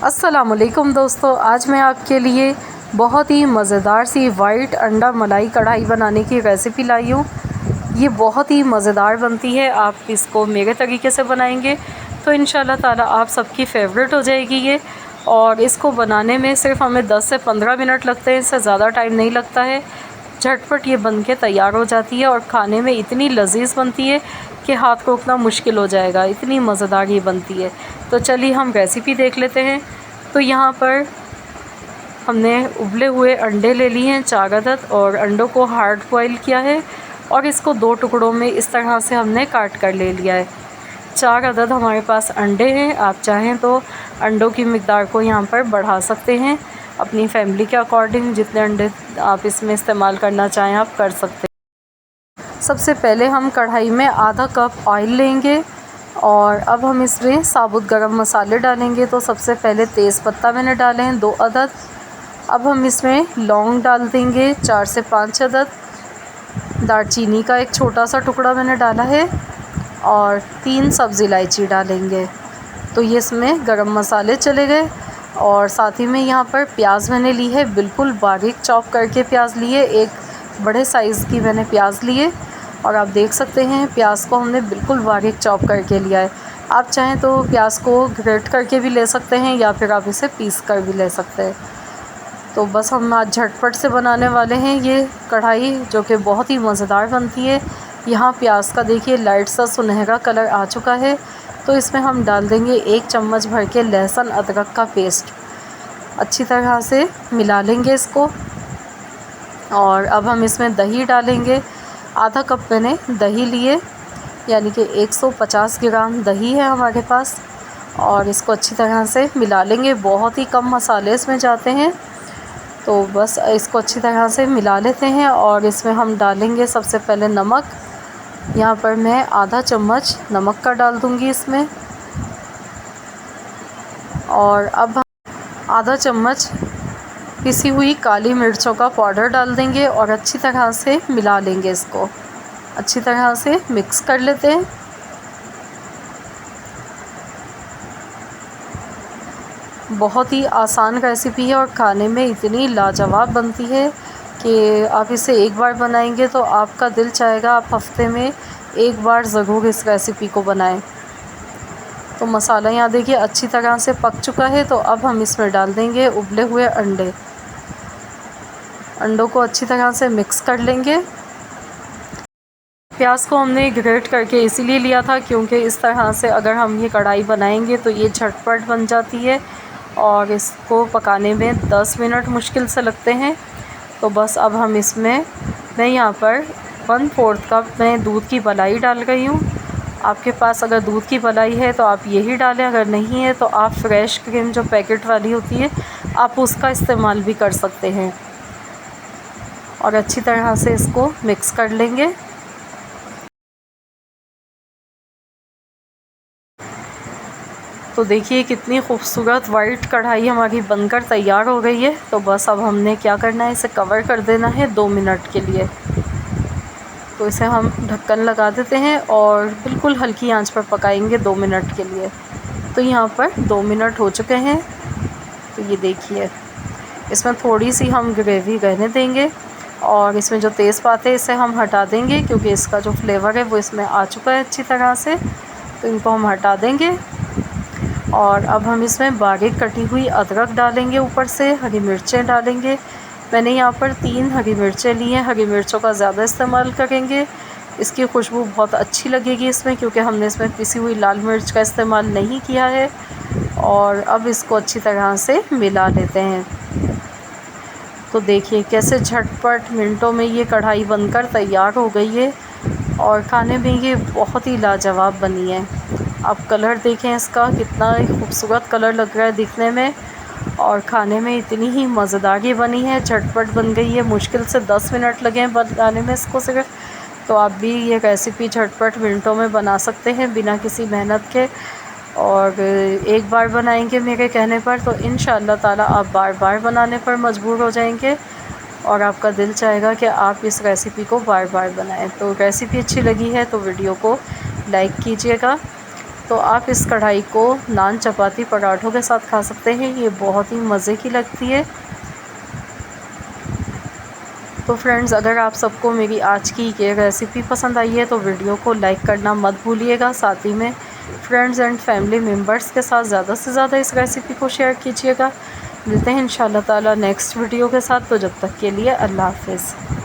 अस्सलामुअलैकुम दोस्तों, आज मैं आपके लिए बहुत ही मज़ेदार सी वाइट अंडा मलाई कढ़ाई बनाने की रेसिपी लाई हूँ। ये बहुत ही मज़ेदार बनती है। आप इसको मेरे तरीके से बनाएंगे तो इंशाल्लाह ताला आप सबकी फ़ेवरेट हो जाएगी ये। और इसको बनाने में सिर्फ हमें 10 से 15 मिनट लगते हैं, इससे ज़्यादा टाइम नहीं लगता है। झटपट ये बन के तैयार हो जाती है और खाने में इतनी लजीज बनती है कि हाथ रोकना मुश्किल हो जाएगा, इतनी मज़ेदार ये बनती है। तो चलिए हम रेसिपी देख लेते हैं। तो यहाँ पर हमने उबले हुए अंडे ले लिए हैं 4 अदद, और अंडों को हार्ड बॉईल किया है और इसको 2 टुकड़ों में इस तरह से हमने काट कर ले लिया है। 4 अदद हमारे पास अंडे हैं। आप चाहें तो अंडों की मिक़दार को यहाँ पर बढ़ा सकते हैं, अपनी फैमिली के अकॉर्डिंग जितने अंडे आप इसमें इस्तेमाल करना चाहें आप कर सकते हैं। सबसे पहले हम कढ़ाई में आधा कप ऑयल लेंगे और अब हम इसमें साबुत गरम मसाले डालेंगे। तो सबसे पहले तेज़पत्ता मैंने डाले हैं 2 अदद। अब हम इसमें लौंग डाल देंगे 4 से 5 अदद। दालचीनी का एक छोटा सा टुकड़ा मैंने डाला है और 3 सब्ज़ इलायची डालेंगे। तो ये इसमें गरम मसाले चले गए। और साथ ही में यहाँ पर प्याज मैंने ली है, बिल्कुल बारीक चॉप करके प्याज लिए, एक बड़े साइज़ की मैंने प्याज लिए। और आप देख सकते हैं प्याज को हमने बिल्कुल बारीक चॉप करके लिया है। आप चाहें तो प्याज को ग्रेट करके भी ले सकते हैं या फिर आप इसे पीस कर भी ले सकते हैं। तो बस हम आज झटपट से बनाने वाले हैं ये कढ़ाई, जो कि बहुत ही मज़ेदार बनती है। यहाँ प्याज का देखिए लाइट सा सुनहरा कलर आ चुका है। तो इसमें हम डाल देंगे 1 चम्मच भर के लहसुन अदरक का पेस्ट। अच्छी तरह से मिला लेंगे इसको। और अब हम इसमें दही डालेंगे। आधा कप मैंने दही लिए, यानी कि 150 ग्राम दही है हमारे पास। और इसको अच्छी तरह से मिला लेंगे। बहुत ही कम मसाले इसमें जाते हैं, तो बस इसको अच्छी तरह से मिला लेते हैं। और इसमें हम डालेंगे सबसे पहले नमक। यहाँ पर मैं आधा चम्मच नमक का डाल दूँगी इसमें। और अब हम आधा चम्मच पिसी हुई काली मिर्चों का पाउडर डाल देंगे और अच्छी तरह से मिला लेंगे। इसको अच्छी तरह से मिक्स कर लेते हैं। बहुत ही आसान रेसिपी है और खाने में इतनी लाजवाब बनती है कि आप इसे एक बार बनाएंगे तो आपका दिल चाहेगा आप हफ्ते में एक बार ज़रूर इस रेसिपी को बनाएं। तो मसाला यहाँ देखिए अच्छी तरह से पक चुका है। तो अब हम इसमें डाल देंगे उबले हुए अंडे। अंडों को अच्छी तरह से मिक्स कर लेंगे। प्याज को हमने ग्रेट करके इसीलिए लिया था क्योंकि इस तरह से अगर हम ये कढ़ाई बनाएंगे तो ये झटपट बन जाती है और इसको पकाने में 10 मिनट मुश्किल से लगते हैं। तो बस अब हम इसमें मैं यहाँ पर 1/4 कप मैं दूध की मलाई डाल रही हूँ। आपके पास अगर दूध की मलाई है तो आप यही डालें, अगर नहीं है तो आप फ्रेश क्रीम जो पैकेट वाली होती है आप उसका इस्तेमाल भी कर सकते हैं। और अच्छी तरह से इसको मिक्स कर लेंगे। तो देखिए कितनी खूबसूरत वाइट कढ़ाई हमारी बनकर तैयार हो गई है। तो बस अब हमने क्या करना है, इसे कवर कर देना है 2 मिनट के लिए। तो इसे हम ढक्कन लगा देते हैं और बिल्कुल हल्की आंच पर पकाएंगे 2 मिनट के लिए। तो यहाँ पर 2 मिनट हो चुके हैं। तो ये देखिए इसमें थोड़ी सी हम ग्रेवी रहने देंगे और इसमें जो तेज़पात है इसे हम हटा देंगे क्योंकि इसका जो फ्लेवर है वो इसमें आ चुका है अच्छी तरह से। तो इनको हम हटा देंगे। और अब हम इसमें बारीक कटी हुई अदरक डालेंगे, ऊपर से हरी मिर्चें डालेंगे। मैंने यहाँ पर 3 हरी मिर्चें ली हैं। हरी मिर्चों का ज़्यादा इस्तेमाल करेंगे, इसकी खुशबू बहुत अच्छी लगेगी इसमें, क्योंकि हमने इसमें पिसी हुई लाल मिर्च का इस्तेमाल नहीं किया है। और अब इसको अच्छी तरह से मिला लेते हैं। तो देखिए कैसे झटपट मिनटों में ये कढ़ाई बनकर तैयार हो गई है और खाने में ये बहुत ही लाजवाब बनी है। आप कलर देखें इसका, कितना खूबसूरत कलर लग रहा है दिखने में और खाने में इतनी ही मज़ेदार ये बनी है। झटपट बन गई है, मुश्किल से 10 मिनट लगे हैं बनाने में इसको सिर्फ। तो आप भी ये रेसिपी झटपट मिनटों में बना सकते हैं बिना किसी मेहनत के। और एक बार बनाएंगे मेरे कहने पर तो इंशाअल्लाह ताला आप बार बार बनाने पर मजबूर हो जाएंगे और आपका दिल चाहेगा कि आप इस रेसिपी को बार बार बनाएं। तो रेसिपी अच्छी लगी है तो वीडियो को लाइक कीजिएगा तो आप इस कढ़ाई को नान, चपाती, पराठों के साथ खा सकते हैं। ये बहुत ही मज़े की लगती है। तो फ्रेंड्स, अगर आप सबको मेरी आज की ये रेसिपी पसंद आई है तो वीडियो को लाइक करना मत भूलिएगा। साथ ही में फ्रेंड्स एंड फैमिली मेम्बर्स के साथ ज़्यादा से ज़्यादा इस रेसिपी को शेयर कीजिएगा। मिलते हैं इंशाल्लाह ताला नेक्स्ट वीडियो के साथ। तो जब तक के लिए अल्लाह हाफ़िज़।